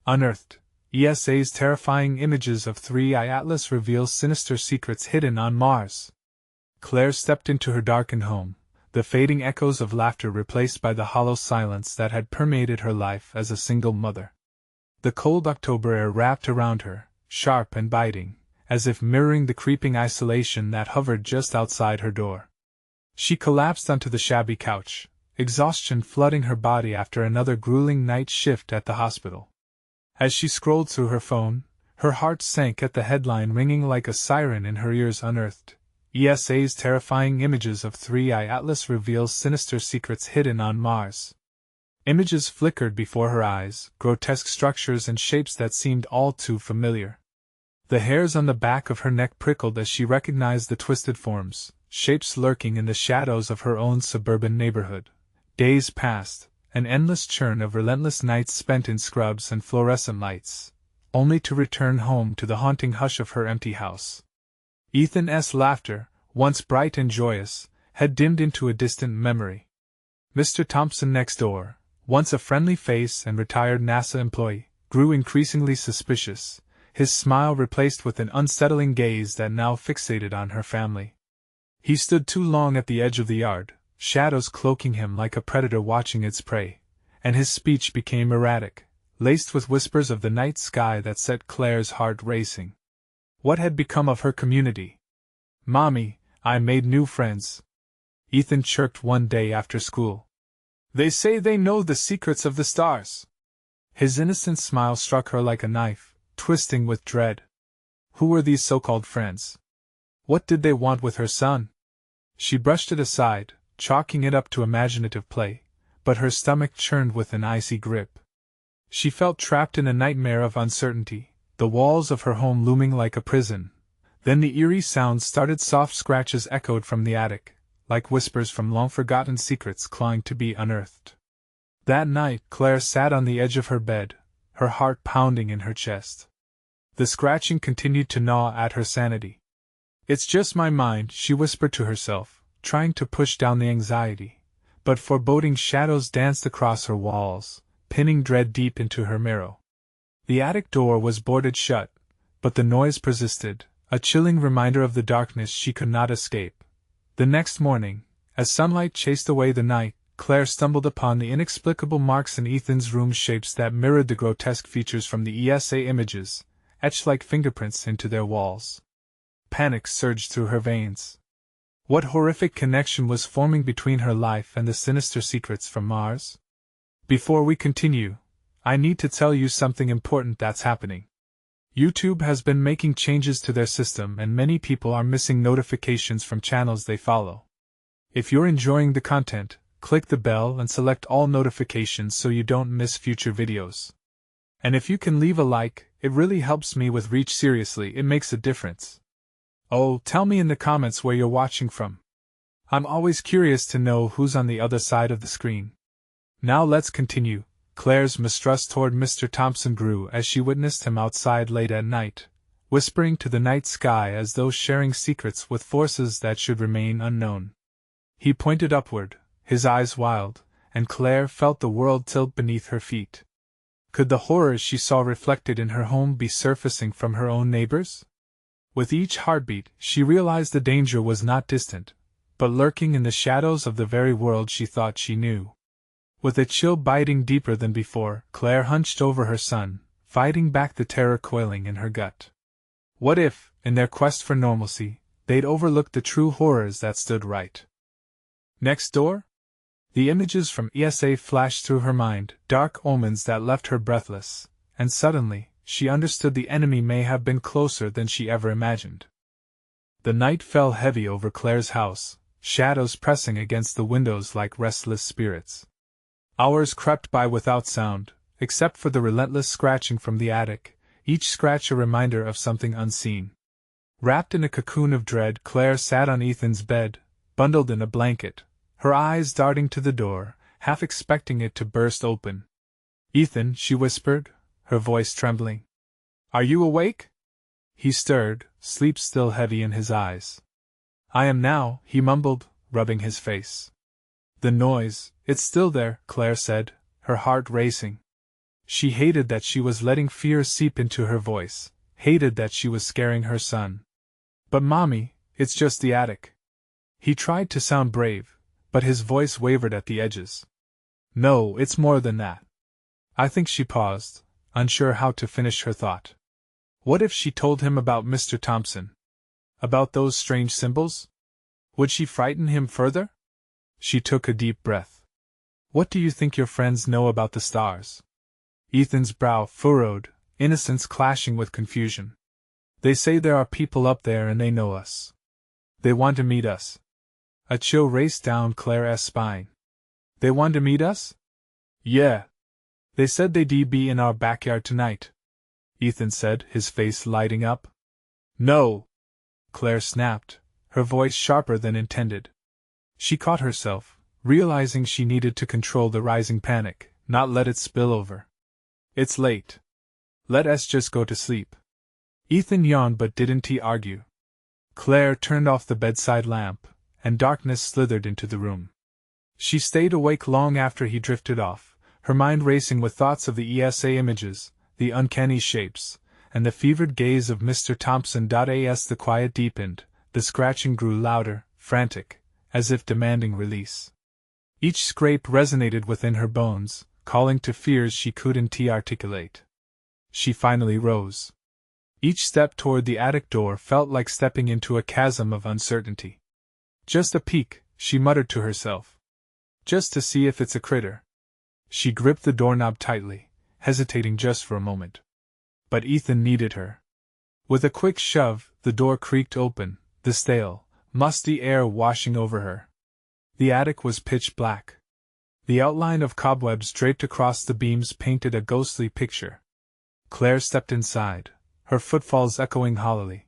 Unearthed, ESA's terrifying images of 3i Atlas reveals sinister secrets hidden on Mars. Claire stepped into her darkened home, the fading echoes of laughter replaced by the hollow silence that had permeated her life as a single mother. The cold October air wrapped around her, sharp and biting, as if mirroring the creeping isolation that hovered just outside her door. She collapsed onto the shabby couch, exhaustion flooding her body after another grueling night shift at the hospital. As she scrolled through her phone, her heart sank at the headline ringing like a siren in her ears. Unearthed, ESA's terrifying images of 3i Atlas reveals sinister secrets hidden on Mars. Images flickered before her eyes, grotesque structures and shapes that seemed all too familiar. The hairs on the back of her neck prickled as she recognized the twisted forms, shapes lurking in the shadows of her own suburban neighborhood. Days passed, an endless churn of relentless nights spent in scrubs and fluorescent lights, only to return home to the haunting hush of her empty house. Ethan's laughter, once bright and joyous, had dimmed into a distant memory. Mr. Thompson next door, once a friendly face and retired NASA employee, grew increasingly suspicious, his smile replaced with an unsettling gaze that now fixated on her family. He stood too long at the edge of the yard, shadows cloaking him like a predator watching its prey, and his speech became erratic, laced with whispers of the night sky that set Claire's heart racing. What had become of her community? "Mommy, I made new friends," Ethan chirped one day after school. "They say they know the secrets of the stars." His innocent smile struck her like a knife, twisting with dread. Who were these so-called friends? What did they want with her son? She brushed it aside, chalking it up to imaginative play, but her stomach churned with an icy grip. She felt trapped in a nightmare of uncertainty, the walls of her home looming like a prison. Then the eerie sounds started. Soft scratches echoed from the attic, like whispers from long-forgotten secrets clawing to be unearthed. That night, Claire sat on the edge of her bed, her heart pounding in her chest. The scratching continued to gnaw at her sanity. "It's just my mind," she whispered to herself, trying to push down the anxiety, but foreboding shadows danced across her walls, pinning dread deep into her marrow. The attic door was boarded shut, but the noise persisted, a chilling reminder of the darkness she could not escape. The next morning, as sunlight chased away the night, Claire stumbled upon the inexplicable marks in Ethan's room, shapes that mirrored the grotesque features from the ESA images, etched like fingerprints into their walls. Panic surged through her veins. What horrific connection was forming between her life and the sinister secrets from Mars? Before we continue, I need to tell you something important that's happening. YouTube has been making changes to their system and many people are missing notifications from channels they follow. If you're enjoying the content, click the bell and select all notifications so you don't miss future videos. And if you can leave a like, it really helps me with reach. Seriously, it makes a difference. Oh, tell me in the comments where you're watching from. I'm always curious to know who's on the other side of the screen. Now let's continue. Claire's mistrust toward Mr. Thompson grew as she witnessed him outside late at night, whispering to the night sky as though sharing secrets with forces that should remain unknown. He pointed upward, his eyes wild, and Claire felt the world tilt beneath her feet. Could the horrors she saw reflected in her home be surfacing from her own neighbors? With each heartbeat, she realized the danger was not distant, but lurking in the shadows of the very world she thought she knew. With a chill biting deeper than before, Claire hunched over her son, fighting back the terror coiling in her gut. What if, in their quest for normalcy, they'd overlooked the true horrors that stood right next door? The images from ESA flashed through her mind, dark omens that left her breathless, and suddenly, she understood the enemy may have been closer than she ever imagined. The night fell heavy over Claire's house, shadows pressing against the windows like restless spirits. Hours crept by without sound, except for the relentless scratching from the attic, each scratch a reminder of something unseen. Wrapped in a cocoon of dread, Claire sat on Ethan's bed, bundled in a blanket, her eyes darting to the door, half expecting it to burst open. "Ethan," she whispered, her voice trembling. "Are you awake?" He stirred, sleep still heavy in his eyes. "I am now," he mumbled, rubbing his face. "The noise, it's still there," Claire said, her heart racing. She hated that she was letting fear seep into her voice, hated that she was scaring her son. But Mommy, it's just the attic. He tried to sound brave, but his voice wavered at the edges. No, it's more than that. I think she paused, unsure how to finish her thought. What if she told him about Mr. Thompson? About those strange symbols? Would she frighten him further? She took a deep breath. What do you think your friends know about the stars? Ethan's brow furrowed, innocence clashing with confusion. They say there are people up there and they know us. They want to meet us. A chill raced down Claire's spine. They want to meet us? Yeah. They said they'd be in our backyard tonight, Ethan said, his face lighting up. No! Claire snapped, her voice sharper than intended. She caught herself, realizing she needed to control the rising panic, not let it spill over. It's late. Let us just go to sleep. Ethan yawned, but didn't he argue? Claire turned off the bedside lamp, and darkness slithered into the room. She stayed awake long after he drifted off, her mind racing with thoughts of the ESA images, the uncanny shapes, and the fevered gaze of Mr. Thompson. As the quiet deepened, the scratching grew louder, frantic, as if demanding release. Each scrape resonated within her bones, calling to fears she couldn't articulate. She finally rose. Each step toward the attic door felt like stepping into a chasm of uncertainty. Just a peek, she muttered to herself. Just to see if it's a critter. She gripped the doorknob tightly, hesitating just for a moment. But Ethan needed her. With a quick shove, the door creaked open, the stale, musty air washing over her. The attic was pitch black. The outline of cobwebs draped across the beams painted a ghostly picture. Claire stepped inside, her footfalls echoing hollowly.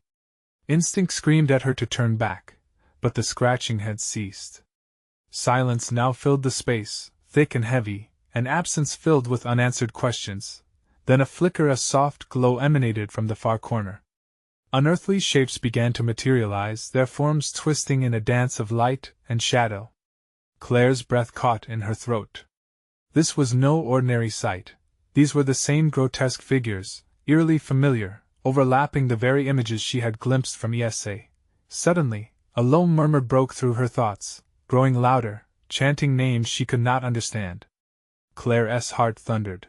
Instinct screamed at her to turn back, but the scratching had ceased. Silence now filled the space, thick and heavy, an absence filled with unanswered questions. Then a soft glow emanated from the far corner. Unearthly shapes began to materialize, their forms twisting in a dance of light and shadow. Claire's breath caught in her throat. This was no ordinary sight. These were the same grotesque figures, eerily familiar, overlapping the very images she had glimpsed from ESA. Suddenly, a low murmur broke through her thoughts, growing louder, chanting names she could not understand. Claire's heart thundered.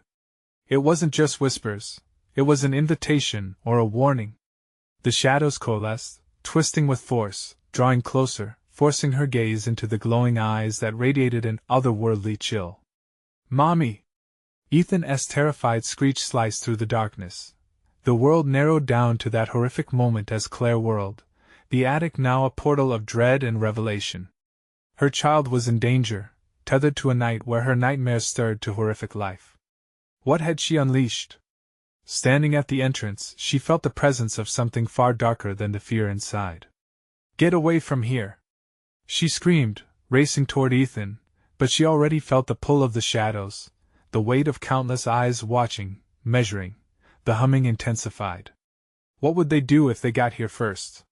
It wasn't just whispers, it was an invitation or a warning. The shadows coalesced, twisting with force, drawing closer, forcing her gaze into the glowing eyes that radiated an otherworldly chill. Mommy! Ethan's terrified screech sliced through the darkness. The world narrowed down to that horrific moment as Claire whirled, the attic now a portal of dread and revelation. Her child was in danger, tethered to a night where her nightmares stirred to horrific life. What had she unleashed? Standing at the entrance, she felt the presence of something far darker than the fear inside. Get away from here! She screamed, racing toward Ethan, but she already felt the pull of the shadows, the weight of countless eyes watching, measuring. The humming intensified. What would they do if they got here first?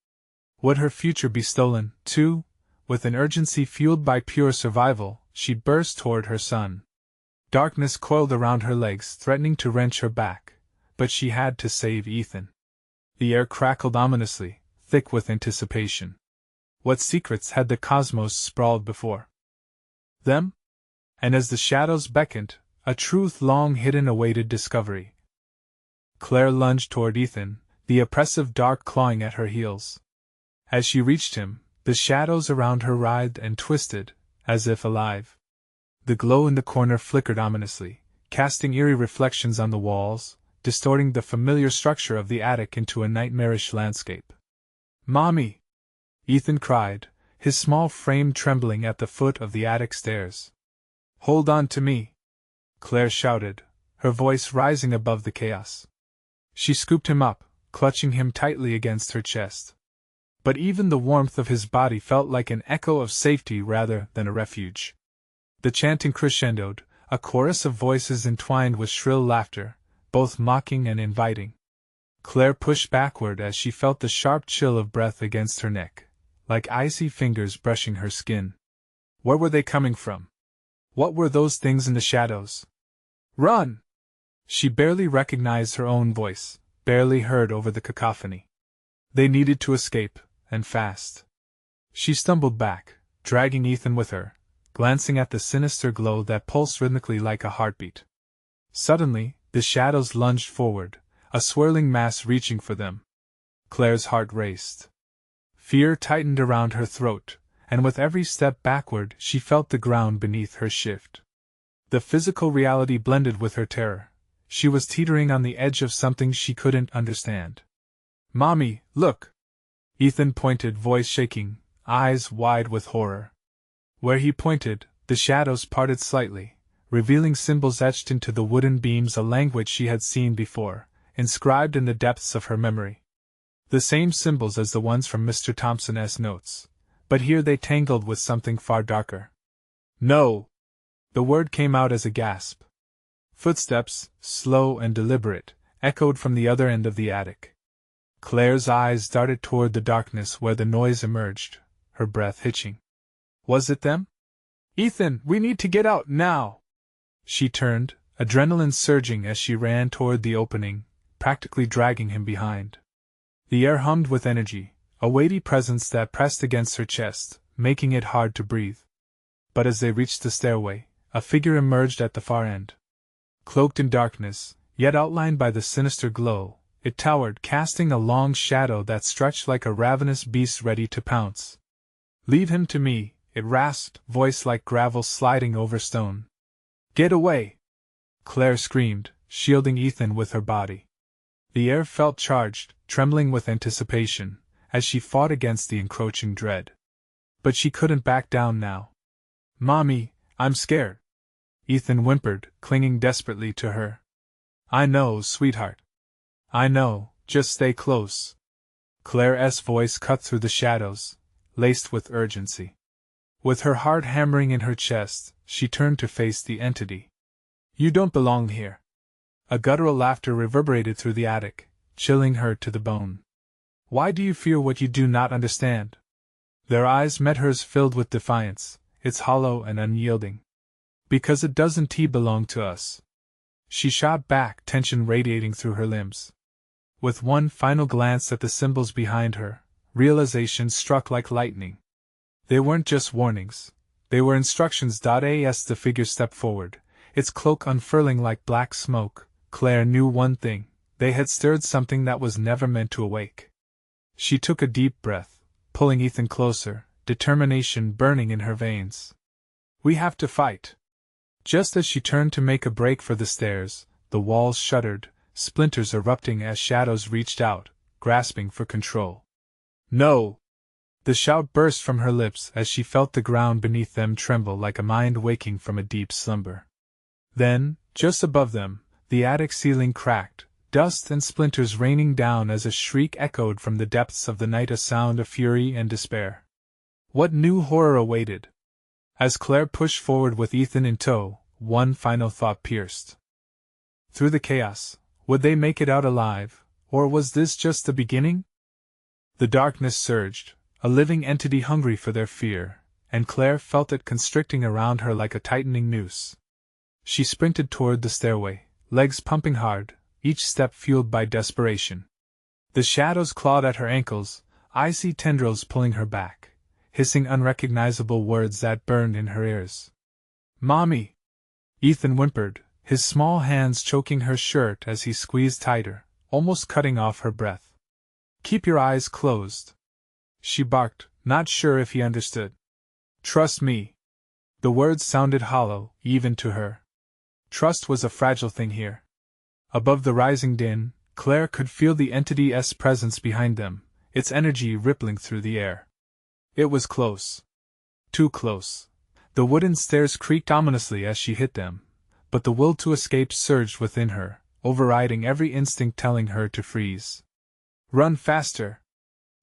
Would her future be stolen, too? With an urgency fueled by pure survival, she burst toward her son. Darkness coiled around her legs, threatening to wrench her back, but she had to save Ethan. The air crackled ominously, thick with anticipation. What secrets had the cosmos sprawled before them? And as the shadows beckoned, a truth long hidden awaited discovery. Claire lunged toward Ethan, the oppressive dark clawing at her heels. As she reached him, the shadows around her writhed and twisted, as if alive. The glow in the corner flickered ominously, casting eerie reflections on the walls, distorting the familiar structure of the attic into a nightmarish landscape. Mommy! Ethan cried, his small frame trembling at the foot of the attic stairs. Hold on to me! Claire shouted, her voice rising above the chaos. She scooped him up, clutching him tightly against her chest. But even the warmth of his body felt like an echo of safety rather than a refuge. The chanting crescendoed, a chorus of voices entwined with shrill laughter, both mocking and inviting. Claire pushed backward as she felt the sharp chill of breath against her neck, like icy fingers brushing her skin. Where were they coming from? What were those things in the shadows? Run! She barely recognized her own voice, barely heard over the cacophony. They needed to escape, and fast. She stumbled back, dragging Ethan with her, glancing at the sinister glow that pulsed rhythmically like a heartbeat. Suddenly, the shadows lunged forward, a swirling mass reaching for them. Claire's heart raced. Fear tightened around her throat, and with every step backward she felt the ground beneath her shift. The physical reality blended with her terror. She was teetering on the edge of something she couldn't understand. "Mommy, look!" Ethan pointed, voice shaking, eyes wide with horror. Where he pointed, the shadows parted slightly, revealing symbols etched into the wooden beams, a language she had seen before, inscribed in the depths of her memory. The same symbols as the ones from Mr. Thompson's notes, but here they tangled with something far darker. "No!" The word came out as a gasp. Footsteps, slow and deliberate, echoed from the other end of the attic. Claire's eyes darted toward the darkness where the noise emerged, her breath hitching. Was it them? "Ethan, we need to get out, now!" She turned, adrenaline surging as she ran toward the opening, practically dragging him behind. The air hummed with energy, a weighty presence that pressed against her chest, making it hard to breathe. But as they reached the stairway, a figure emerged at the far end. Cloaked in darkness, yet outlined by the sinister glow, it towered, casting a long shadow that stretched like a ravenous beast ready to pounce. "Leave him to me," it rasped, voice like gravel sliding over stone. "Get away!" Claire screamed, shielding Ethan with her body. The air felt charged, trembling with anticipation, as she fought against the encroaching dread. But she couldn't back down now. "Mommy, I'm scared," Ethan whimpered, clinging desperately to her. "I know, sweetheart. I know, just stay close." Claire's voice cut through the shadows, laced with urgency. With her heart hammering in her chest, she turned to face the entity. "You don't belong here." A guttural laughter reverberated through the attic, chilling her to the bone. "Why do you fear what you do not understand?" Their eyes met hers, filled with defiance, its hollow and unyielding. "Because it doesn't belong to us." She shot back, tension radiating through her limbs. With one final glance at the symbols behind her, realization struck like lightning. They weren't just warnings. They were instructions. As the figure stepped forward, its cloak unfurling like black smoke, Claire knew one thing: they had stirred something that was never meant to awake. She took a deep breath, pulling Ethan closer, determination burning in her veins. "We have to fight." Just as she turned to make a break for the stairs, the walls shuddered, splinters erupting as shadows reached out, grasping for control. "No!" The shout burst from her lips as she felt the ground beneath them tremble like a mind waking from a deep slumber. Then, just above them, the attic ceiling cracked, dust and splinters raining down as a shriek echoed from the depths of the night, a sound of fury and despair. What new horror awaited? As Claire pushed forward with Ethan in tow, one final thought pierced through the chaos. Would they make it out alive, or was this just the beginning? The darkness surged, a living entity hungry for their fear, and Claire felt it constricting around her like a tightening noose. She sprinted toward the stairway, legs pumping hard, each step fueled by desperation. The shadows clawed at her ankles, icy tendrils pulling her back, hissing unrecognizable words that burned in her ears. "Mommy!" Ethan whimpered, his small hands choking her shirt as he squeezed tighter, almost cutting off her breath. "Keep your eyes closed," she barked, not sure if he understood. "Trust me." The words sounded hollow, even to her. Trust was a fragile thing here. Above the rising din, Claire could feel the entity's presence behind them, its energy rippling through the air. It was close. Too close. The wooden stairs creaked ominously as she hit them, but the will to escape surged within her, overriding every instinct telling her to freeze. "Run faster!"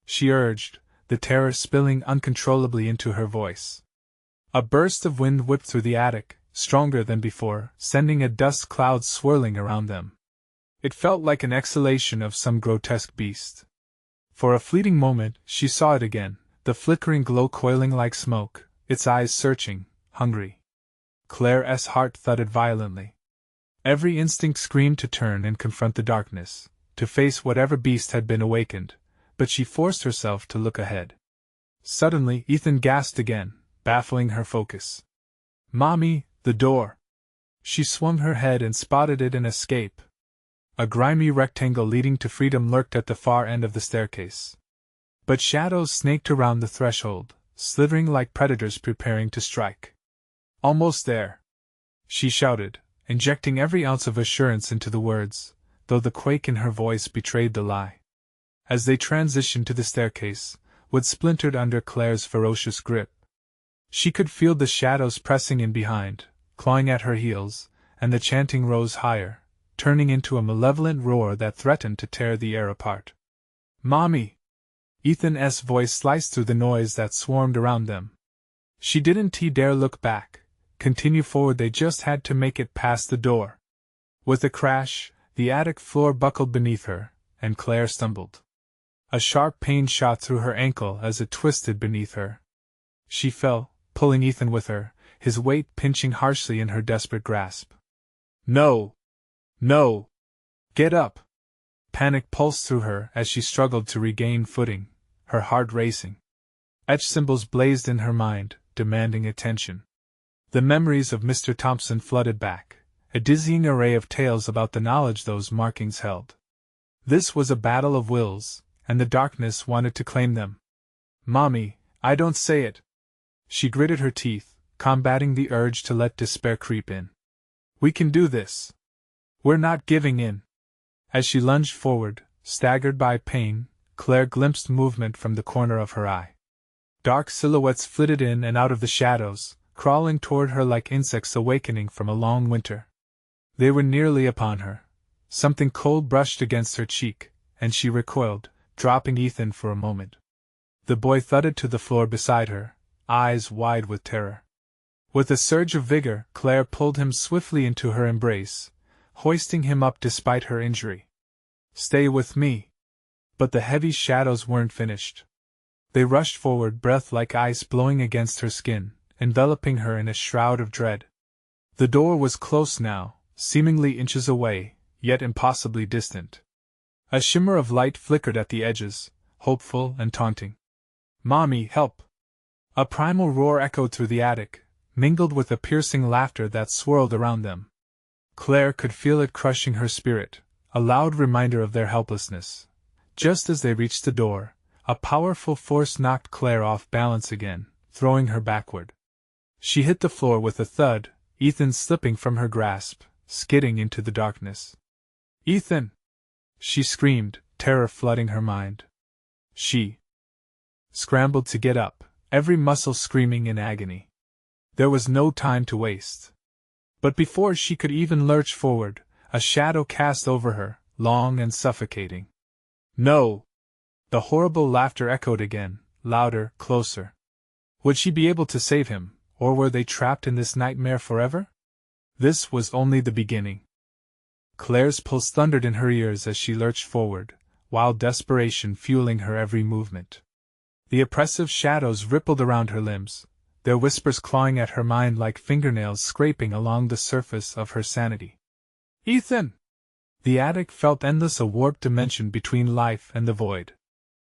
she urged, the terror spilling uncontrollably into her voice. A burst of wind whipped through the attic, stronger than before, sending a dust cloud swirling around them. It felt like an exhalation of some grotesque beast. For a fleeting moment, she saw it again, the flickering glow coiling like smoke, its eyes searching, hungry. Claire's heart thudded violently. Every instinct screamed to turn and confront the darkness, to face whatever beast had been awakened, but she forced herself to look ahead. Suddenly, Ethan gasped again, baffling her focus. "Mommy, the door!" She swung her head and spotted it in escape. A grimy rectangle leading to freedom lurked at the far end of the staircase. But shadows snaked around the threshold, slithering like predators preparing to strike. "Almost there!" she shouted, injecting every ounce of assurance into the words, though the quake in her voice betrayed the lie. As they transitioned to the staircase, wood splintered under Claire's ferocious grip. She could feel the shadows pressing in behind, clawing at her heels, and the chanting rose higher, turning into a malevolent roar that threatened to tear the air apart. "Mommy!" Ethan's voice sliced through the noise that swarmed around them. She didn't dare look back, continue forward, they just had to make it past the door. With a crash, the attic floor buckled beneath her, and Claire stumbled. A sharp pain shot through her ankle as it twisted beneath her. She fell, pulling Ethan with her, his weight pinching harshly in her desperate grasp. "No! No! Get up!" Panic pulsed through her as she struggled to regain footing, her heart racing. Etched symbols blazed in her mind, demanding attention. The memories of Mr. Thompson flooded back, a dizzying array of tales about the knowledge those markings held. This was a battle of wills, and the darkness wanted to claim them. "Mommy, I don't say it!" She gritted her teeth, combating the urge to let despair creep in. "We can do this! We're not giving in!" As she lunged forward, staggered by pain, Claire glimpsed movement from the corner of her eye. Dark silhouettes flitted in and out of the shadows, crawling toward her like insects awakening from a long winter. They were nearly upon her. Something cold brushed against her cheek, and she recoiled, dropping Ethan for a moment. The boy thudded to the floor beside her, eyes wide with terror. With a surge of vigor, Claire pulled him swiftly into her embrace, hoisting him up despite her injury. "Stay with me." But the heavy shadows weren't finished. They rushed forward, breath like ice blowing against her skin, enveloping her in a shroud of dread. The door was close now, seemingly inches away, yet impossibly distant. A shimmer of light flickered at the edges, hopeful and taunting. "Mommy, help!" A primal roar echoed through the attic, mingled with a piercing laughter that swirled around them. Claire could feel it crushing her spirit, a loud reminder of their helplessness. Just as they reached the door, a powerful force knocked Claire off balance again, throwing her backward. She hit the floor with a thud, Ethan slipping from her grasp, skidding into the darkness. "Ethan!" she screamed, terror flooding her mind. She scrambled to get up, every muscle screaming in agony. There was no time to waste. But before she could even lurch forward, a shadow cast over her, long and suffocating. "No!" The horrible laughter echoed again, louder, closer. Would she be able to save him, or were they trapped in this nightmare forever? This was only the beginning. Claire's pulse thundered in her ears as she lurched forward, wild desperation fueling her every movement. The oppressive shadows rippled around her limbs, their whispers clawing at her mind like fingernails scraping along the surface of her sanity. "Ethan!" The attic felt endless, a warped dimension between life and the void.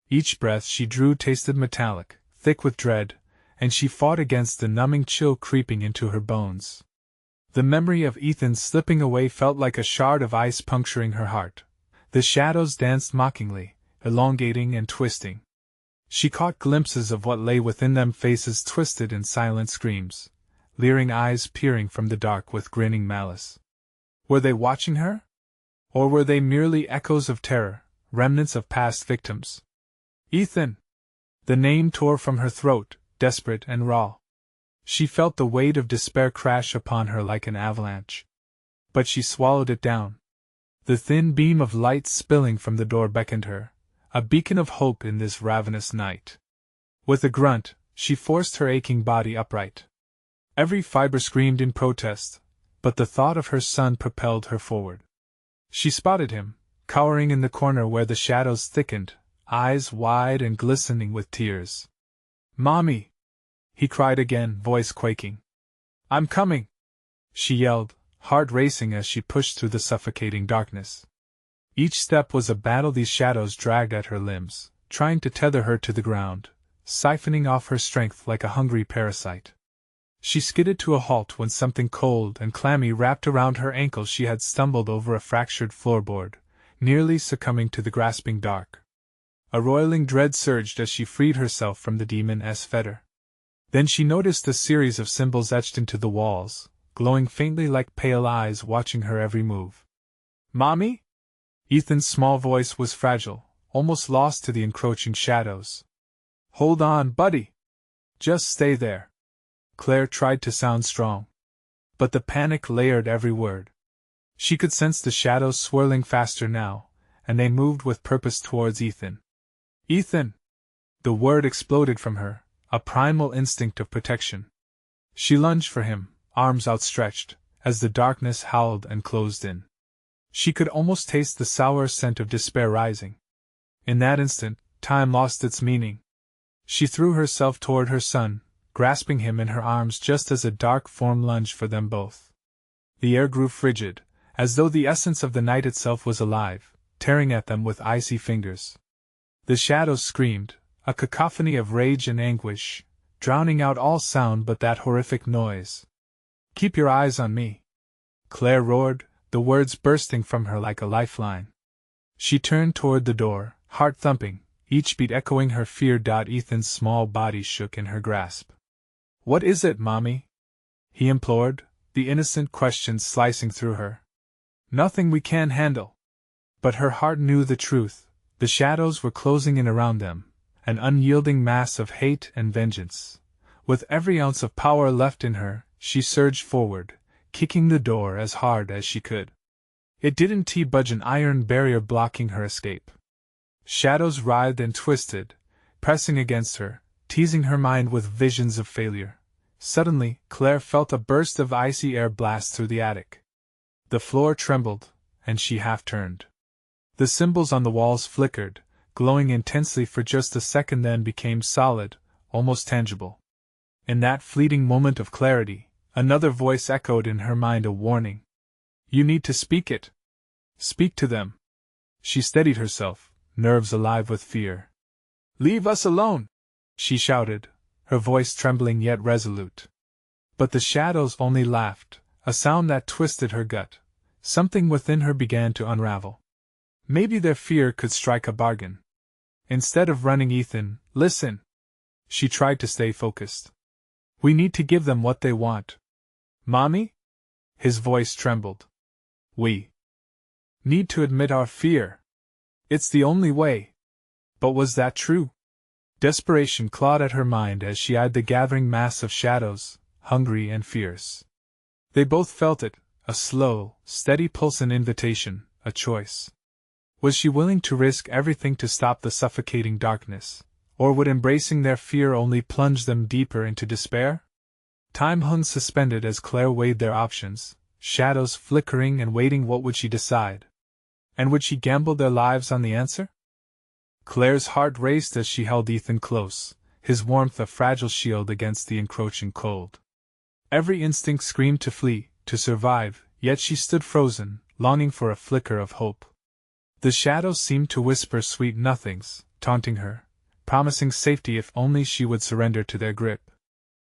Each breath she drew tasted metallic, thick with dread, and she fought against the numbing chill creeping into her bones. The memory of Ethan slipping away felt like a shard of ice puncturing her heart. The shadows danced mockingly, elongating and twisting. She caught glimpses of what lay within them, faces twisted in silent screams, leering eyes peering from the dark with grinning malice. Were they watching her? Or were they merely echoes of terror, remnants of past victims? "Ethan!" The name tore from her throat, desperate and raw. She felt the weight of despair crash upon her like an avalanche. But she swallowed it down. The thin beam of light spilling from the door beckoned her, a beacon of hope in this ravenous night. With a grunt, she forced her aching body upright. Every fiber screamed in protest, but the thought of her son propelled her forward. She spotted him, cowering in the corner where the shadows thickened, eyes wide and glistening with tears. "Mommy!" he cried again, voice quaking. "I'm coming!" she yelled, heart racing as she pushed through the suffocating darkness. Each step was a battle. These shadows dragged at her limbs, trying to tether her to the ground, siphoning off her strength like a hungry parasite. She skidded to a halt when something cold and clammy wrapped around her ankles. She had stumbled over a fractured floorboard, nearly succumbing to the grasping dark. A roiling dread surged as she freed herself from the demon's fetter. Then she noticed a series of symbols etched into the walls, glowing faintly like pale eyes watching her every move. "Mommy?" Ethan's small voice was fragile, almost lost to the encroaching shadows. "Hold on, buddy. Just stay there." Claire tried to sound strong. But the panic layered every word. She could sense the shadows swirling faster now, and they moved with purpose towards Ethan. "Ethan!" The word exploded from her, a primal instinct of protection. She lunged for him, arms outstretched, as the darkness howled and closed in. She could almost taste the sour scent of despair rising. In that instant, time lost its meaning. She threw herself toward her son, grasping him in her arms just as a dark form lunged for them both. The air grew frigid, as though the essence of the night itself was alive, tearing at them with icy fingers. The shadows screamed, a cacophony of rage and anguish, drowning out all sound but that horrific noise. "Keep your eyes on me!" Claire roared, the words bursting from her like a lifeline. She turned toward the door, heart thumping, each beat echoing her fear. Ethan's small body shook in her grasp. "What is it, Mommy?" he implored, the innocent question slicing through her. "Nothing we can't handle." But her heart knew the truth. The shadows were closing in around them, an unyielding mass of hate and vengeance. With every ounce of power left in her, she surged forward, kicking the door as hard as she could. It didn't budge, an iron barrier blocking her escape. Shadows writhed and twisted, pressing against her, teasing her mind with visions of failure. Suddenly, Claire felt a burst of icy air blast through the attic. The floor trembled, and she half turned. The symbols on the walls flickered, glowing intensely for just a second, then became solid, almost tangible. In that fleeting moment of clarity, another voice echoed in her mind, a warning. "You need to speak it. Speak to them." She steadied herself, nerves alive with fear. "Leave us alone!" she shouted, her voice trembling yet resolute. But the shadows only laughed, a sound that twisted her gut. Something within her began to unravel. Maybe their fear could strike a bargain. Instead of running, "Ethan, listen." She tried to stay focused. "We need to give them what they want." "Mommy?" His voice trembled. "We need to admit our fear. It's the only way." But was that true? Desperation clawed at her mind as she eyed the gathering mass of shadows, hungry and fierce. They both felt it, a slow, steady pulse, an invitation, a choice. Was she willing to risk everything to stop the suffocating darkness, or would embracing their fear only plunge them deeper into despair? Time hung suspended as Claire weighed their options, shadows flickering and waiting. What would she decide? And would she gamble their lives on the answer? Claire's heart raced as she held Ethan close, his warmth a fragile shield against the encroaching cold. Every instinct screamed to flee, to survive, yet she stood frozen, longing for a flicker of hope. The shadows seemed to whisper sweet nothings, taunting her, promising safety if only she would surrender to their grip.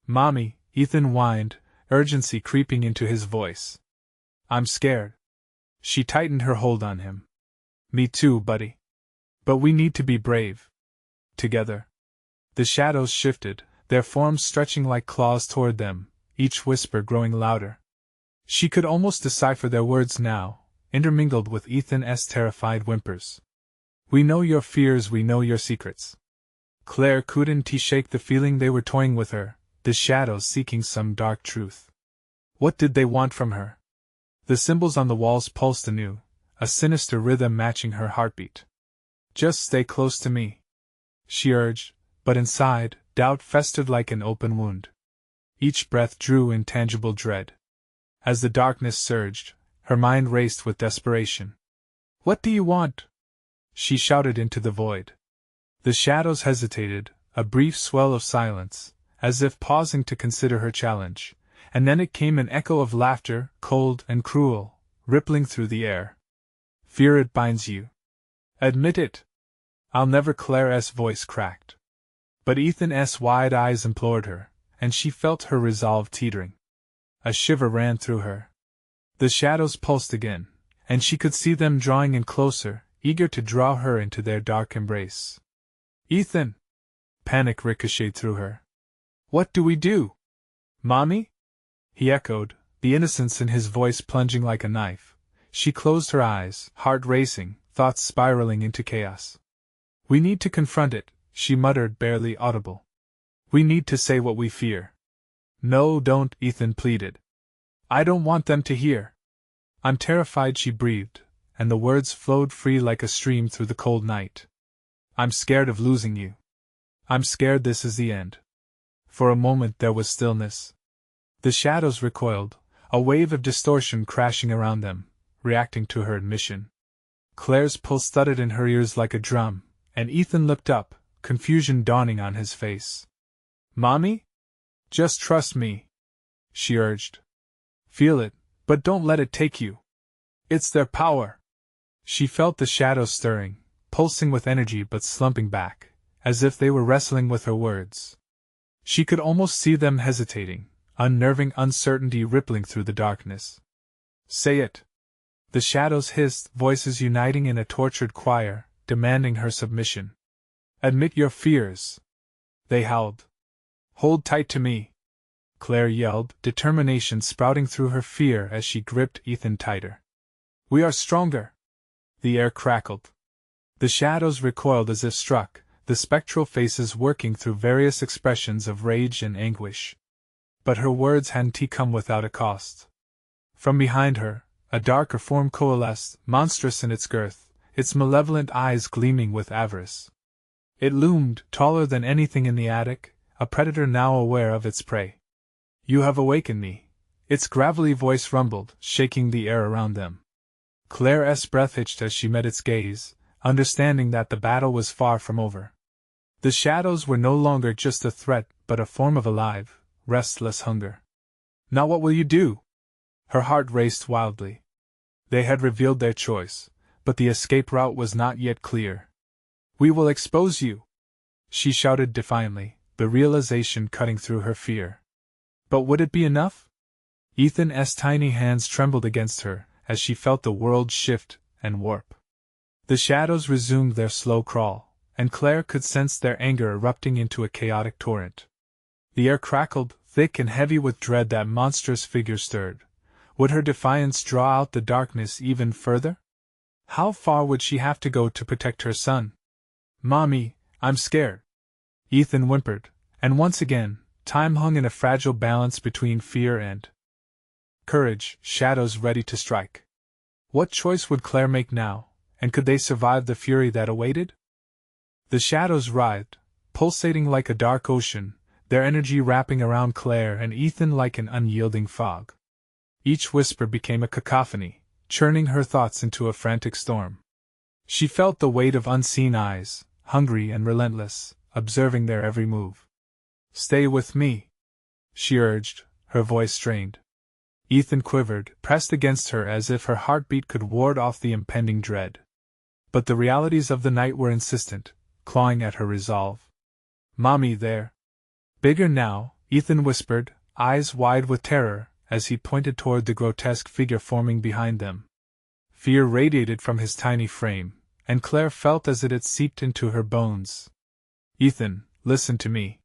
"Mommy," Ethan whined, urgency creeping into his voice. "I'm scared." She tightened her hold on him. "Me too, buddy. But we need to be brave. Together." The shadows shifted, their forms stretching like claws toward them, each whisper growing louder. She could almost decipher their words now, intermingled with Ethan's terrified whimpers. "We know your fears, we know your secrets." Claire couldn't shake the feeling they were toying with her, the shadows seeking some dark truth. What did they want from her? The symbols on the walls pulsed anew, a sinister rhythm matching her heartbeat. "Just stay close to me," she urged, but inside, doubt festered like an open wound. Each breath drew intangible dread. As the darkness surged, her mind raced with desperation. "What do you want?" she shouted into the void. The shadows hesitated, a brief swell of silence, as if pausing to consider her challenge, and then it came an echo of laughter, cold and cruel, rippling through the air. Fear it binds you. Admit it. I'll never. Claire's voice cracked. But Ethan's wide eyes implored her, and she felt her resolve teetering. A shiver ran through her. The shadows pulsed again, and she could see them drawing in closer, eager to draw her into their dark embrace. Ethan! Panic ricocheted through her. What do we do? Mommy? He echoed, the innocence in his voice plunging like a knife. She closed her eyes, heart racing, thoughts spiraling into chaos. We need to confront it, she muttered, barely audible. We need to say what we fear. No, don't, Ethan pleaded. I don't want them to hear. I'm terrified, she breathed, and the words flowed free like a stream through the cold night. I'm scared of losing you. I'm scared this is the end. For a moment there was stillness. The shadows recoiled, a wave of distortion crashing around them, reacting to her admission. Claire's pulse thudded in her ears like a drum, and Ethan looked up, confusion dawning on his face. Mommy? Just trust me, she urged. Feel it, but don't let it take you. It's their power. She felt the shadows stirring, pulsing with energy but slumping back, as if they were wrestling with her words. She could almost see them hesitating, unnerving uncertainty rippling through the darkness. Say it. The shadows hissed, voices uniting in a tortured choir, demanding her submission. Admit your fears. They howled. Hold tight to me, Claire yelled, determination sprouting through her fear as she gripped Ethan tighter. We are stronger. The air crackled. The shadows recoiled as if struck, the spectral faces working through various expressions of rage and anguish. But her words hadn't come without a cost. From behind her, a darker form coalesced, monstrous in its girth, its malevolent eyes gleaming with avarice. It loomed, taller than anything in the attic, a predator now aware of its prey. You have awakened me, its gravelly voice rumbled, shaking the air around them. Claire's breath hitched as she met its gaze, understanding that the battle was far from over. The shadows were no longer just a threat, but a form of alive, restless hunger. Now what will you do? Her heart raced wildly. They had revealed their choice, but the escape route was not yet clear. We will expose you, she shouted defiantly, the realization cutting through her fear. But would it be enough? Ethan's tiny hands trembled against her as she felt the world shift and warp. The shadows resumed their slow crawl, and Claire could sense their anger erupting into a chaotic torrent. The air crackled, thick and heavy with dread that monstrous figure stirred. Would her defiance draw out the darkness even further? How far would she have to go to protect her son? Mommy, I'm scared, Ethan whimpered, and once again, time hung in a fragile balance between fear and courage, shadows ready to strike. What choice would Claire make now, and could they survive the fury that awaited? The shadows writhed, pulsating like a dark ocean, their energy wrapping around Claire and Ethan like an unyielding fog. Each whisper became a cacophony, churning her thoughts into a frantic storm. She felt the weight of unseen eyes, hungry and relentless, observing their every move. Stay with me, she urged, her voice strained. Ethan quivered, pressed against her as if her heartbeat could ward off the impending dread. But the realities of the night were insistent, clawing at her resolve. Mommy, there. Bigger now, Ethan whispered, eyes wide with terror, as he pointed toward the grotesque figure forming behind them. Fear radiated from his tiny frame, and Claire felt as it had seeped into her bones. Ethan, listen to me.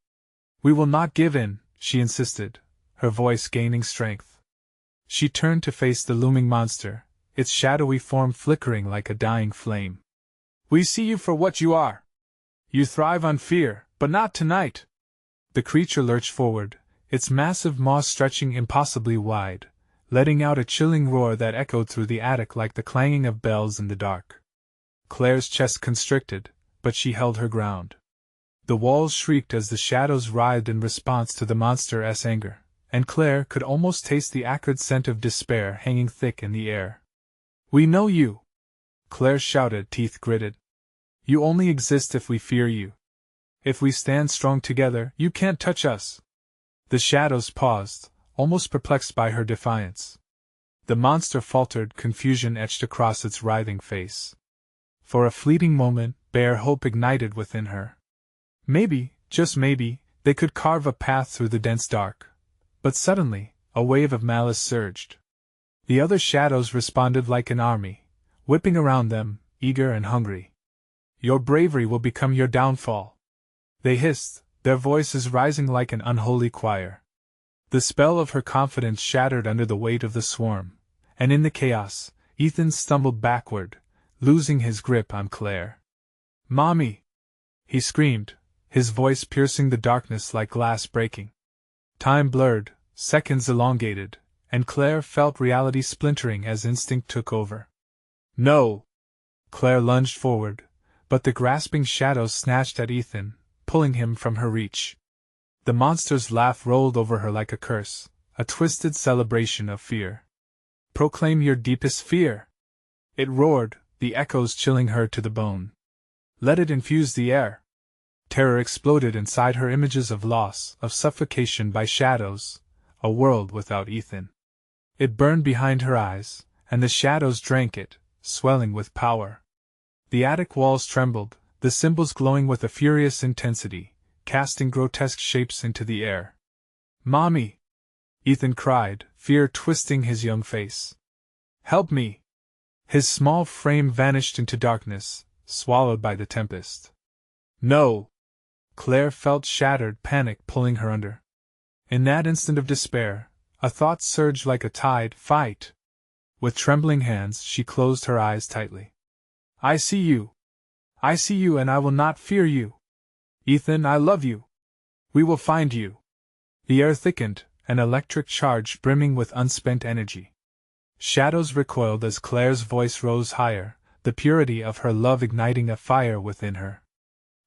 We will not give in, she insisted, her voice gaining strength. She turned to face the looming monster, its shadowy form flickering like a dying flame. We see you for what you are. You thrive on fear, but not tonight. The creature lurched forward, its massive maws stretching impossibly wide, letting out a chilling roar that echoed through the attic like the clanging of bells in the dark. Claire's chest constricted, but she held her ground. The walls shrieked as the shadows writhed in response to the monster's anger, and Claire could almost taste the acrid scent of despair hanging thick in the air. We know you! Claire shouted, teeth gritted. You only exist if we fear you. If we stand strong together, you can't touch us. The shadows paused, almost perplexed by her defiance. The monster faltered, confusion etched across its writhing face. For a fleeting moment, bare hope ignited within her. Maybe, just maybe, they could carve a path through the dense dark. But suddenly, a wave of malice surged. The other shadows responded like an army, whipping around them, eager and hungry. Your bravery will become your downfall, they hissed, their voices rising like an unholy choir. The spell of her confidence shattered under the weight of the swarm, and in the chaos, Ethan stumbled backward, losing his grip on Claire. "Mommy!" he screamed, his voice piercing the darkness like glass breaking. Time blurred, seconds elongated, and Claire felt reality splintering as instinct took over. "No!" Claire lunged forward, but the grasping shadows snatched at Ethan, pulling him from her reach. The monster's laugh rolled over her like a curse, a twisted celebration of fear. "Proclaim your deepest fear!" it roared, the echoes chilling her to the bone. "Let it infuse the air!" Terror exploded inside her, images of loss, of suffocation by shadows, a world without Ethan. It burned behind her eyes, and the shadows drank it, swelling with power. The attic walls trembled, the symbols glowing with a furious intensity, casting grotesque shapes into the air. "Mommy!" Ethan cried, fear twisting his young face. "Help me!" His small frame vanished into darkness, swallowed by the tempest. "No!" Claire felt shattered panic pulling her under. In that instant of despair, a thought surged like a tide: fight! With trembling hands, she closed her eyes tightly. "I see you! I see you, and I will not fear you! Ethan, I love you! We will find you!" The air thickened, an electric charge brimming with unspent energy. Shadows recoiled as Claire's voice rose higher, the purity of her love igniting a fire within her.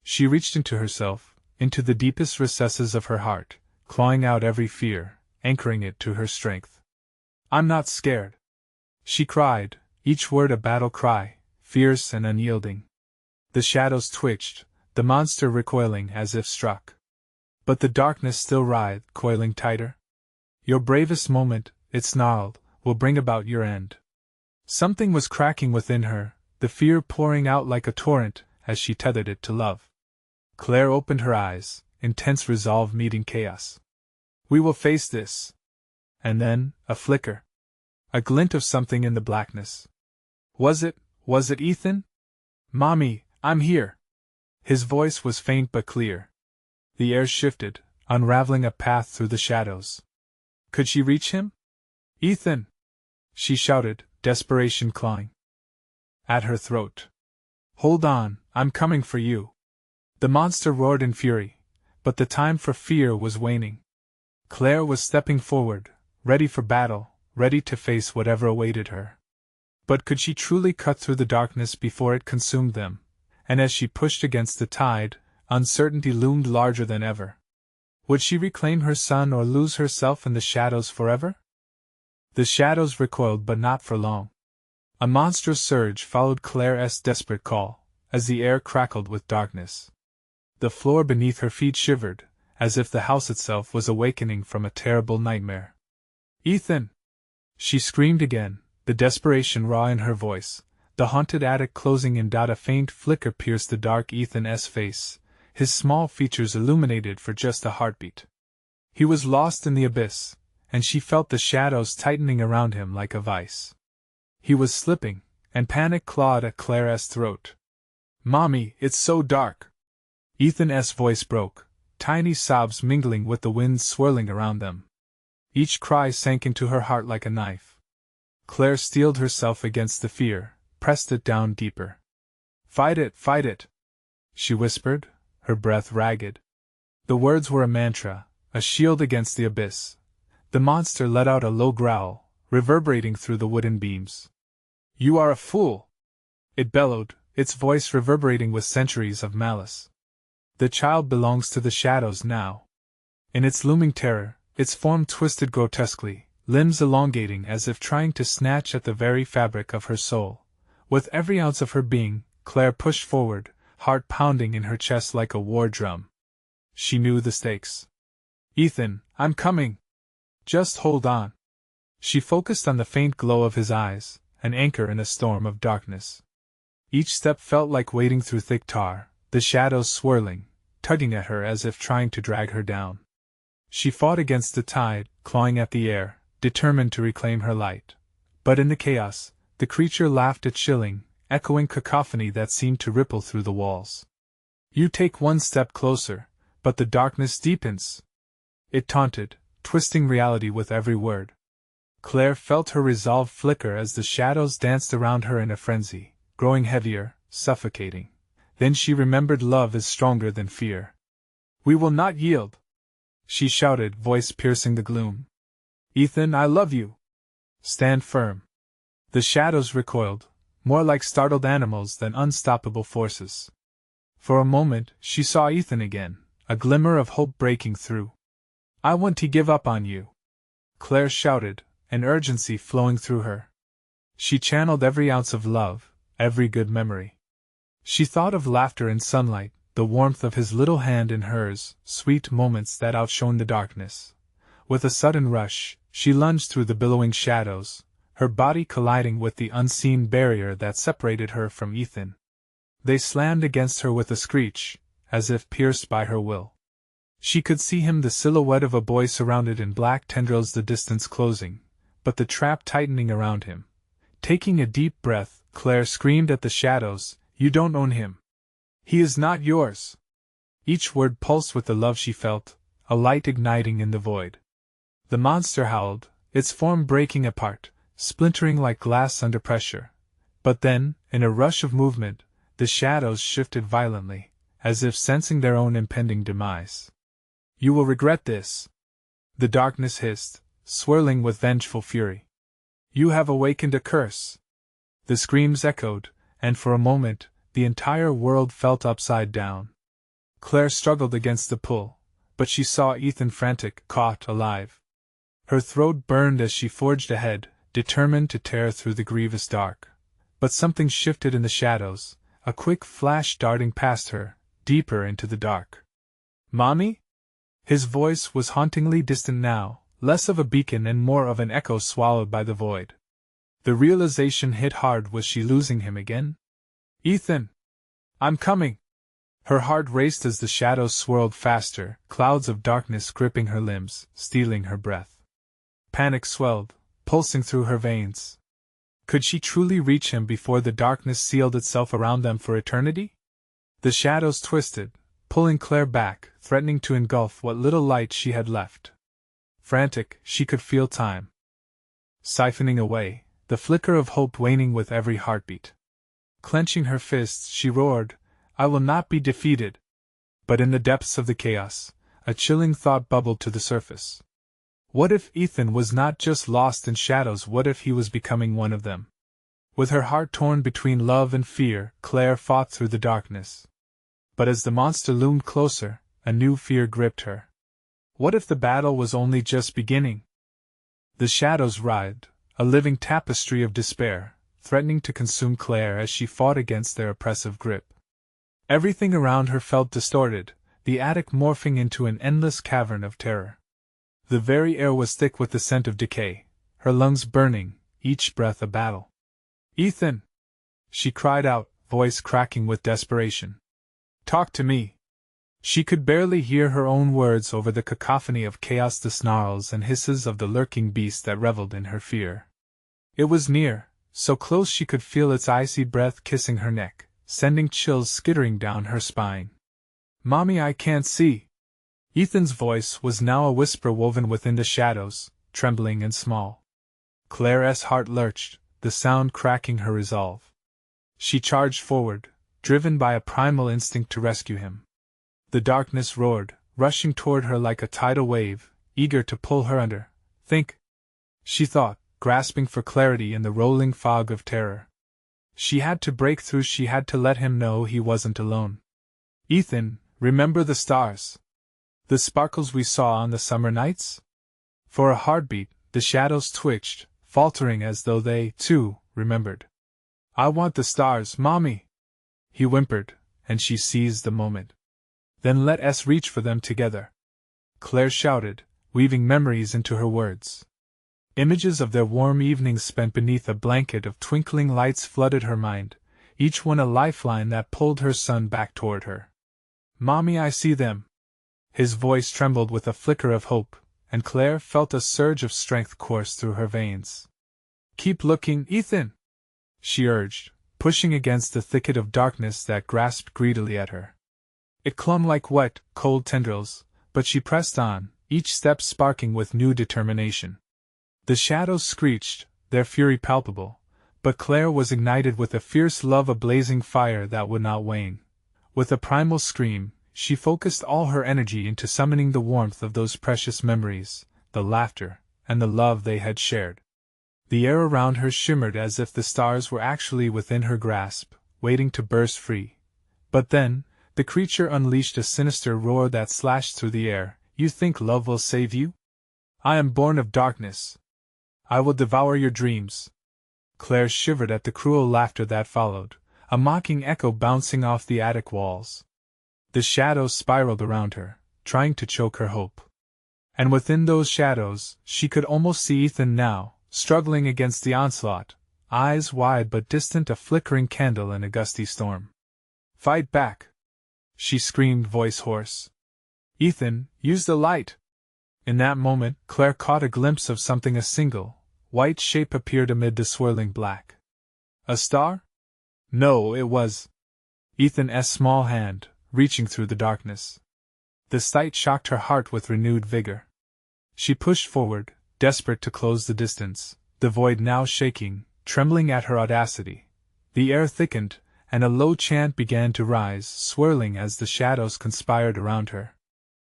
She reached into herself, into the deepest recesses of her heart, clawing out every fear, anchoring it to her strength. "I'm not scared," she cried, each word a battle cry, fierce and unyielding. The shadows twitched, the monster recoiling as if struck. But the darkness still writhed, coiling tighter. "Your bravest moment," it snarled, "will bring about your end." Something was cracking within her, the fear pouring out like a torrent as she tethered it to love. Claire opened her eyes, intense resolve meeting chaos. "We will face this." And then, a flicker. A glint of something in the blackness. Was it Ethan? "Mommy, I'm here." His voice was faint but clear. The air shifted, unraveling a path through the shadows. Could she reach him? "Ethan!" she shouted, desperation clawing at her throat. "Hold on, I'm coming for you." The monster roared in fury, but the time for fear was waning. Claire was stepping forward, ready for battle, ready to face whatever awaited her. But could she truly cut through the darkness before it consumed them? And as she pushed against the tide, uncertainty loomed larger than ever. Would she reclaim her son or lose herself in the shadows forever? The shadows recoiled, but not for long. A monstrous surge followed Claire's desperate call, as the air crackled with darkness. The floor beneath her feet shivered, as if the house itself was awakening from a terrible nightmare. "Ethan!" she screamed again, the desperation raw in her voice. The haunted attic closing in. A faint flicker pierced the dark Ethan's face, his small features illuminated for just a heartbeat. He was lost in the abyss, and she felt the shadows tightening around him like a vice. He was slipping, and panic clawed at Claire's throat. "Mommy, it's so dark!" Ethan's voice broke, tiny sobs mingling with the wind swirling around them. Each cry sank into her heart like a knife. Claire steeled herself against the fear, pressed it down deeper. Fight it, she whispered, her breath ragged. The words were a mantra, a shield against the abyss. The monster let out a low growl, reverberating through the wooden beams. "You are a fool!" it bellowed, its voice reverberating with centuries of malice. The child belongs to the shadows now. In its looming terror, its form twisted grotesquely, limbs elongating as if trying to snatch at the very fabric of her soul. With every ounce of her being, Claire pushed forward, heart pounding in her chest like a war drum. She knew the stakes. "Ethan, I'm coming!" Just hold on. She focused on the faint glow of his eyes, an anchor in a storm of darkness. Each step felt like wading through thick tar, the shadows swirling, tugging at her as if trying to drag her down. She fought against the tide, clawing at the air, determined to reclaim her light. But in the chaos, the creature laughed a chilling, echoing cacophony that seemed to ripple through the walls. You take one step closer, but the darkness deepens. It taunted, twisting reality with every word. Claire felt her resolve flicker as the shadows danced around her in a frenzy, growing heavier, suffocating. Then she remembered love is stronger than fear. We will not yield, she shouted, voice piercing the gloom. Ethan, I love you. Stand firm. The shadows recoiled, more like startled animals than unstoppable forces. For a moment, she saw Ethan again, a glimmer of hope breaking through. I want to give up on you, Claire shouted, an urgency flowing through her. She channeled every ounce of love, every good memory. She thought of laughter in sunlight, the warmth of his little hand in hers, sweet moments that outshone the darkness. With a sudden rush, she lunged through the billowing shadows, her body colliding with the unseen barrier that separated her from Ethan. They slammed against her with a screech, as if pierced by her will. She could see him, the silhouette of a boy surrounded in black tendrils, the distance closing, but the trap tightening around him. Taking a deep breath, Claire screamed at the shadows, You don't own him. He is not yours. Each word pulsed with the love she felt, a light igniting in the void. The monster howled, its form breaking apart, splintering like glass under pressure. But then, in a rush of movement, the shadows shifted violently, as if sensing their own impending demise. You will regret this, the darkness hissed, swirling with vengeful fury. You have awakened a curse. The screams echoed, and for a moment, the entire world felt upside down. Claire struggled against the pull, but she saw Ethan frantic, caught alive. Her throat burned as she forged ahead, determined to tear through the grievous dark. But something shifted in the shadows, a quick flash darting past her, deeper into the dark. Mommy? His voice was hauntingly distant now, less of a beacon and more of an echo swallowed by the void. The realization hit hard. Was she losing him again? Ethan! I'm coming! Her heart raced as the shadows swirled faster, clouds of darkness gripping her limbs, stealing her breath. Panic swelled, pulsing through her veins. Could she truly reach him before the darkness sealed itself around them for eternity? The shadows twisted, pulling Claire back, threatening to engulf what little light she had left. Frantic, she could feel time siphoning away, the flicker of hope waning with every heartbeat. Clenching her fists, she roared, I will not be defeated. But in the depths of the chaos, a chilling thought bubbled to the surface. What if Ethan was not just lost in shadows? What if he was becoming one of them? With her heart torn between love and fear, Claire fought through the darkness. But as the monster loomed closer, a new fear gripped her. What if the battle was only just beginning? The shadows writhed, a living tapestry of despair, threatening to consume Claire as she fought against their oppressive grip. Everything around her felt distorted, the attic morphing into an endless cavern of terror. The very air was thick with the scent of decay, her lungs burning, each breath a battle. Ethan! She cried out, voice cracking with desperation. Talk to me! She could barely hear her own words over the cacophony of chaos, the snarls and hisses of the lurking beast that reveled in her fear. It was near, so close she could feel its icy breath kissing her neck, sending chills skittering down her spine. Mommy, I can't see. Ethan's voice was now a whisper woven within the shadows, trembling and small. Claire's heart lurched, the sound cracking her resolve. She charged forward, driven by a primal instinct to rescue him. The darkness roared, rushing toward her like a tidal wave, eager to pull her under. Think! She thought, grasping for clarity in the rolling fog of terror. She had to break through, she had to let him know he wasn't alone. Ethan, remember the stars? The sparkles we saw on the summer nights? For a heartbeat, the shadows twitched, faltering as though they, too, remembered. I want the stars, Mommy! He whimpered, and she seized the moment. Then let us reach for them together. Claire shouted, weaving memories into her words. Images of their warm evenings spent beneath a blanket of twinkling lights flooded her mind, each one a lifeline that pulled her son back toward her. "Mommy, I see them." His voice trembled with a flicker of hope, and Claire felt a surge of strength course through her veins. "Keep looking, Ethan," she urged, pushing against the thicket of darkness that grasped greedily at her. It clung like wet, cold tendrils, but she pressed on, each step sparking with new determination. The shadows screeched, their fury palpable, but Claire was ignited with a fierce love, a blazing fire that would not wane. With a primal scream, she focused all her energy into summoning the warmth of those precious memories, the laughter, and the love they had shared. The air around her shimmered as if the stars were actually within her grasp, waiting to burst free. But then, the creature unleashed a sinister roar that slashed through the air. "You think love will save you? I am born of darkness. I will devour your dreams." Claire shivered at the cruel laughter that followed, a mocking echo bouncing off the attic walls. The shadows spiraled around her, trying to choke her hope. And within those shadows, she could almost see Ethan now, struggling against the onslaught, eyes wide but distant, a flickering candle in a gusty storm. "Fight back!" she screamed, voice hoarse. "Ethan, use the light!" In that moment, Claire caught a glimpse of something. A single, white shape appeared amid the swirling black. A star? No, it was Ethan's small hand, reaching through the darkness. The sight shocked her heart with renewed vigor. She pushed forward, desperate to close the distance, the void now shaking, trembling at her audacity. The air thickened, and a low chant began to rise, swirling as the shadows conspired around her.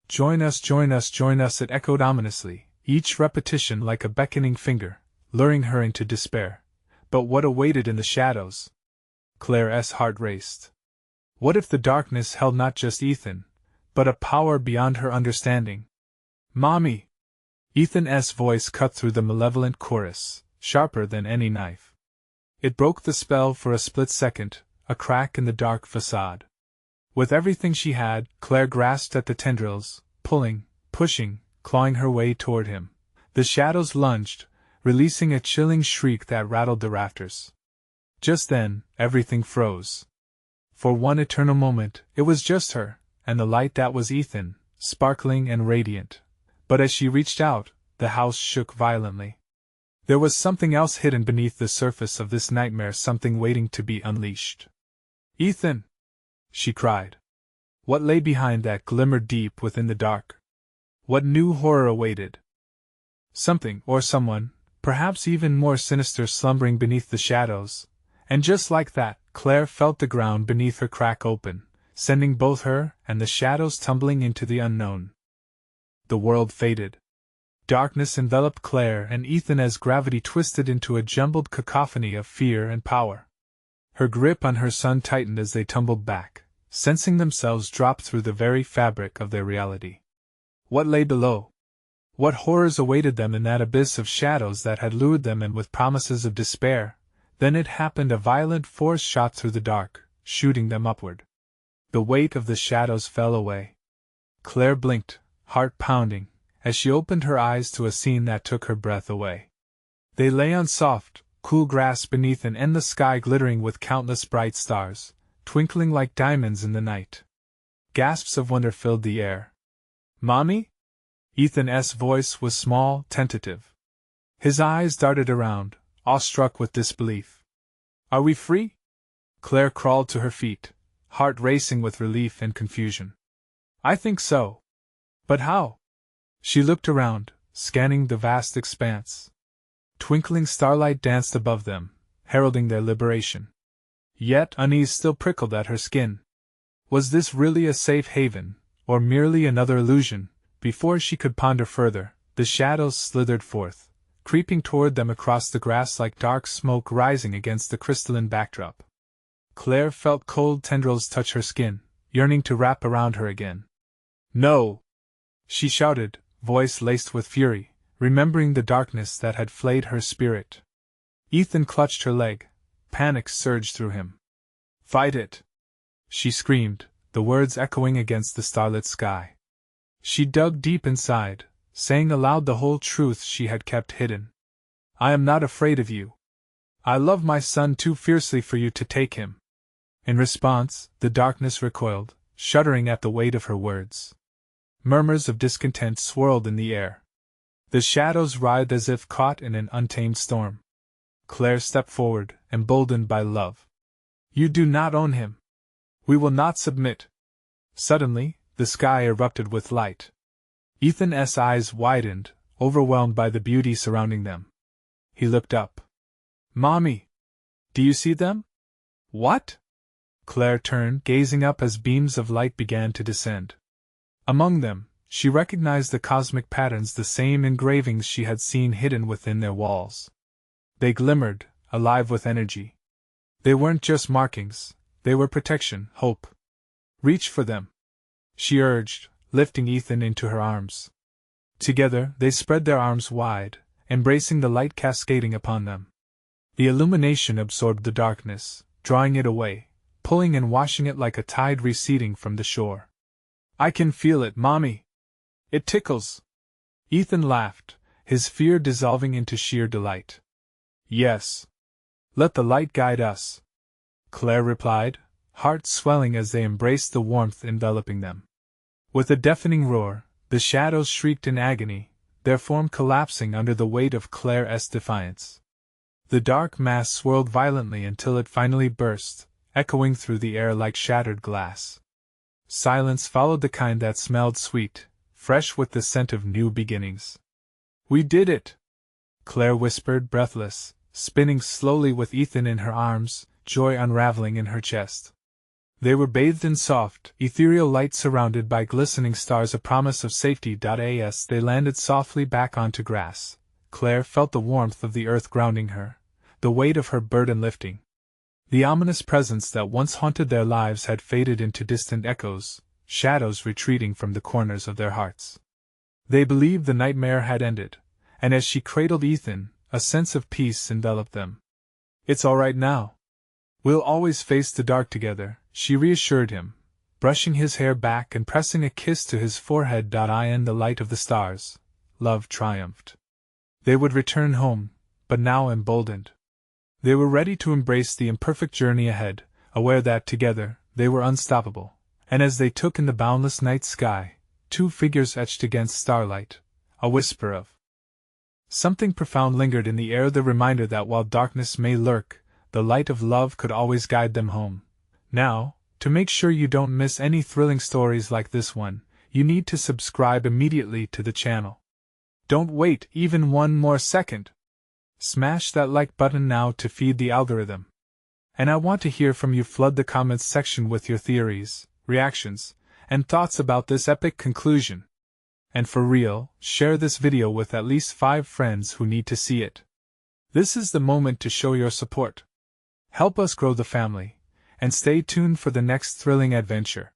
"Join us, join us, join us," it echoed ominously, each repetition like a beckoning finger, luring her into despair. But what awaited in the shadows? Claire's heart raced. What if the darkness held not just Ethan, but a power beyond her understanding? "Mommy!" Ethan's voice cut through the malevolent chorus, sharper than any knife. It broke the spell for a split second, a crack in the dark facade. With everything she had, Claire grasped at the tendrils, pulling, pushing, clawing her way toward him. The shadows lunged, releasing a chilling shriek that rattled the rafters. Just then, everything froze. For one eternal moment, it was just her, and the light that was Ethan, sparkling and radiant. But as she reached out, the house shook violently. There was something else hidden beneath the surface of this nightmare, something waiting to be unleashed. "Ethan!" she cried. What lay behind that glimmered deep within the dark? What new horror awaited? Something, or someone, perhaps even more sinister, slumbering beneath the shadows. And just like that, Claire felt the ground beneath her crack open, sending both her and the shadows tumbling into the unknown. The world faded. Darkness enveloped Claire and Ethan as gravity twisted into a jumbled cacophony of fear and power. Her grip on her son tightened as they tumbled back, sensing themselves drop through the very fabric of their reality. What lay below? What horrors awaited them in that abyss of shadows that had lured them in with promises of despair? Then it happened. A violent force shot through the dark, shooting them upward. The weight of the shadows fell away. Claire blinked, heart pounding, as she opened her eyes to a scene that took her breath away. They lay on soft, cool grass beneath an endless sky glittering with countless bright stars, twinkling like diamonds in the night. Gasps of wonder filled the air. "Mommy?" Ethan's voice was small, tentative. His eyes darted around, awestruck with disbelief. "Are we free?" Claire crawled to her feet, heart racing with relief and confusion. "I think so. But how?" She looked around, scanning the vast expanse. Twinkling starlight danced above them, heralding their liberation. Yet unease still prickled at her skin. Was this really a safe haven, or merely another illusion? Before she could ponder further, the shadows slithered forth, creeping toward them across the grass like dark smoke rising against the crystalline backdrop. Claire felt cold tendrils touch her skin, yearning to wrap around her again. "No!" she shouted, voice laced with fury, remembering the darkness that had flayed her spirit. Ethan clutched her leg. Panic surged through him. "Fight it!" she screamed, the words echoing against the starlit sky. She dug deep inside, saying aloud the whole truth she had kept hidden. I am not afraid of you. I love my son too fiercely for you to take him. In response, the darkness recoiled, shuddering at the weight of her words. Murmurs of discontent swirled in the air. The shadows writhed as if caught in an untamed storm. Claire stepped forward, emboldened by love. You do not own him. We will not submit. Suddenly, the sky erupted with light. Ethan's eyes widened, overwhelmed by the beauty surrounding them. He looked up. Mommy! Do you see them? What? Claire turned, gazing up as beams of light began to descend. Among them, she recognized the cosmic patterns, the same engravings she had seen hidden within their walls. They glimmered, alive with energy. They weren't just markings, they were protection, hope. Reach for them, she urged, lifting Ethan into her arms. Together, they spread their arms wide, embracing the light cascading upon them. The illumination absorbed the darkness, drawing it away, pulling and washing it like a tide receding from the shore. I can feel it, Mommy. It tickles. Ethan laughed, his fear dissolving into sheer delight. Yes. Let the light guide us, Claire replied, heart swelling as they embraced the warmth enveloping them. With a deafening roar, the shadows shrieked in agony, their form collapsing under the weight of Claire's defiance. The dark mass swirled violently until it finally burst, echoing through the air like shattered glass. Silence followed, the kind that smelled sweet, fresh with the scent of new beginnings. We did it! Claire whispered, breathless, spinning slowly with Ethan in her arms, joy unraveling in her chest. They were bathed in soft, ethereal light surrounded by glistening stars, a promise of safety. As they landed softly back onto grass, Claire felt the warmth of the earth grounding her, the weight of her burden lifting. The ominous presence that once haunted their lives had faded into distant echoes, shadows retreating from the corners of their hearts. They believed the nightmare had ended, and as she cradled Ethan, a sense of peace enveloped them. It's all right now. We'll always face the dark together, she reassured him, brushing his hair back and pressing a kiss to his forehead. In the light of the stars, love triumphed. They would return home, but now emboldened. They were ready to embrace the imperfect journey ahead, aware that together they were unstoppable. And as they took in the boundless night sky, two figures etched against starlight, a whisper of something profound lingered in the air, the reminder that while darkness may lurk, the light of love could always guide them home. Now, to make sure you don't miss any thrilling stories like this one, you need to subscribe immediately to the channel. Don't wait even one more second. Smash that like button now to feed the algorithm. And I want to hear from you. Flood the comments section with your theories, reactions, and thoughts about this epic conclusion. And for real, share this video with at least 5 friends who need to see it. This is the moment to show your support. Help us grow the family, and stay tuned for the next thrilling adventure.